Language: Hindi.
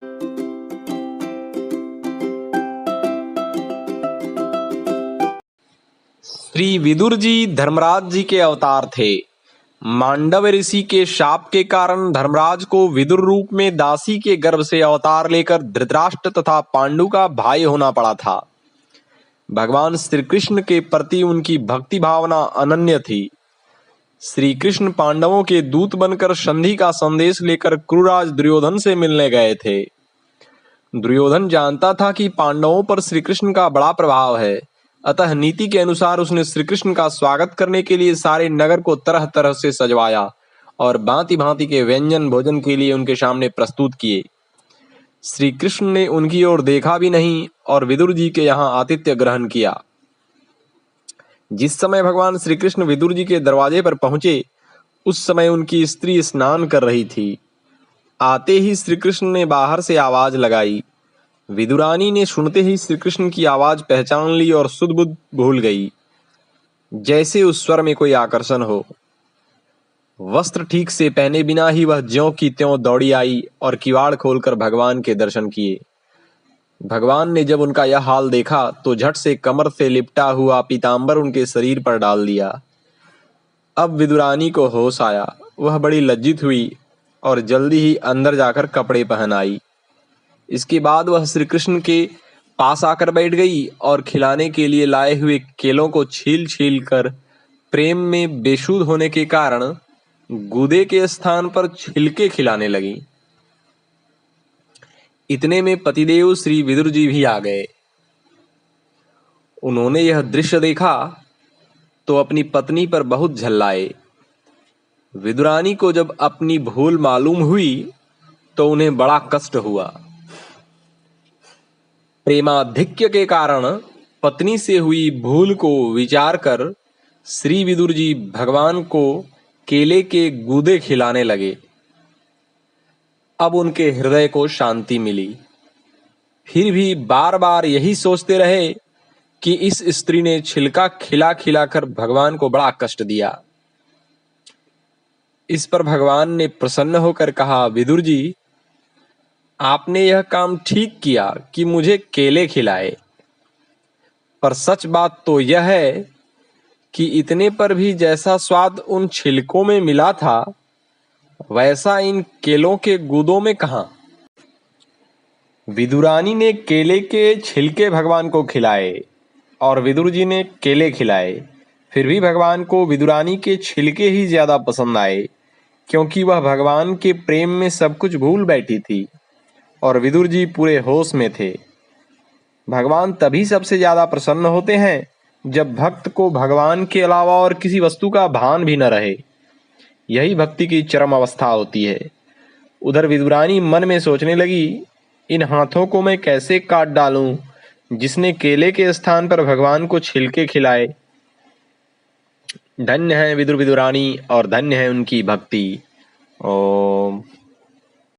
श्री विदुर जी धर्मराज जी के अवतार थे। मांडव ऋषि के शाप के कारण धर्मराज को विदुर रूप में दासी के गर्भ से अवतार लेकर धृतराष्ट्र तथा पांडु का भाई होना पड़ा था। भगवान श्री कृष्ण के प्रति उनकी भक्ति भावना अनन्य थी। श्री कृष्ण पांडवों के दूत बनकर संधि का संदेश लेकर क्रूराज दुर्योधन से मिलने गए थे। दुर्योधन जानता था कि पांडवों पर श्री कृष्ण का बड़ा प्रभाव है, अतः नीति के अनुसार उसने श्री कृष्ण का स्वागत करने के लिए सारे नगर को तरह तरह से सजवाया और भांति भांति के व्यंजन भोजन के लिए उनके सामने प्रस्तुत किए। श्री कृष्ण ने उनकी ओर देखा भी नहीं और विदुर जी के यहाँ आतिथ्य ग्रहण किया। जिस समय भगवान श्री कृष्ण विदुर जी के दरवाजे पर पहुंचे, उस समय उनकी स्त्री स्नान कर रही थी। आते ही श्री कृष्ण ने बाहर से आवाज लगाई। विदुरानी ने सुनते ही श्री कृष्ण की आवाज पहचान ली और सुध बुध भूल गई, जैसे उस स्वर में कोई आकर्षण हो। वस्त्र ठीक से पहने बिना ही वह ज्यों की त्यों दौड़ी आई और किवाड़ खोलकर भगवान के दर्शन किए। भगवान ने जब उनका यह हाल देखा तो झट से कमर से लिपटा हुआ पीतांबर उनके शरीर पर डाल दिया। अब विदुरानी को होश आया। वह बड़ी लज्जित हुई और जल्दी ही अंदर जाकर कपड़े पहन आई। इसके बाद वह श्री कृष्ण के पास आकर बैठ गई और खिलाने के लिए लाए हुए केलों को छील छील कर प्रेम में बेसुध होने के कारण गूदे के स्थान पर छिलके खिलाने लगी। इतने में पतिदेव श्री विदुर जी भी आ गए। उन्होंने यह दृश्य देखा तो अपनी पत्नी पर बहुत झल्लाए। विदुरानी को जब अपनी भूल मालूम हुई तो उन्हें बड़ा कष्ट हुआ। प्रेमाधिक्य के कारण पत्नी से हुई भूल को विचार कर श्री विदुर जी भगवान को केले के गूदे खिलाने लगे। अब उनके हृदय को शांति मिली। फिर भी बार बार यही सोचते रहे कि इस स्त्री ने छिलका खिला खिलाकर भगवान को बड़ा कष्ट दिया। इस पर भगवान ने प्रसन्न होकर कहा, विदुर जी, आपने यह काम ठीक किया कि मुझे केले खिलाए, पर सच बात तो यह है कि इतने पर भी जैसा स्वाद उन छिलकों में मिला था वैसा इन केलों के गूदों में कहां। विदुरानी ने केले के छिलके भगवान को खिलाए और विदुर जी ने केले खिलाए। फिर भी भगवान को विदुरानी के छिलके ही ज्यादा पसंद आए, क्योंकि वह भगवान के प्रेम में सब कुछ भूल बैठी थी और विदुर जी पूरे होश में थे। भगवान तभी सबसे ज्यादा प्रसन्न होते हैं जब भक्त को भगवान के अलावा और किसी वस्तु का भान भी न रहे। यही भक्ति की चरम अवस्था होती है। उधर विदुरानी मन में सोचने लगी, इन हाथों को मैं कैसे काट डालूं जिसने केले के स्थान पर भगवान को छिलके खिलाए। धन्य है विदुर विदुरानी और धन्य है उनकी भक्ति। ओम।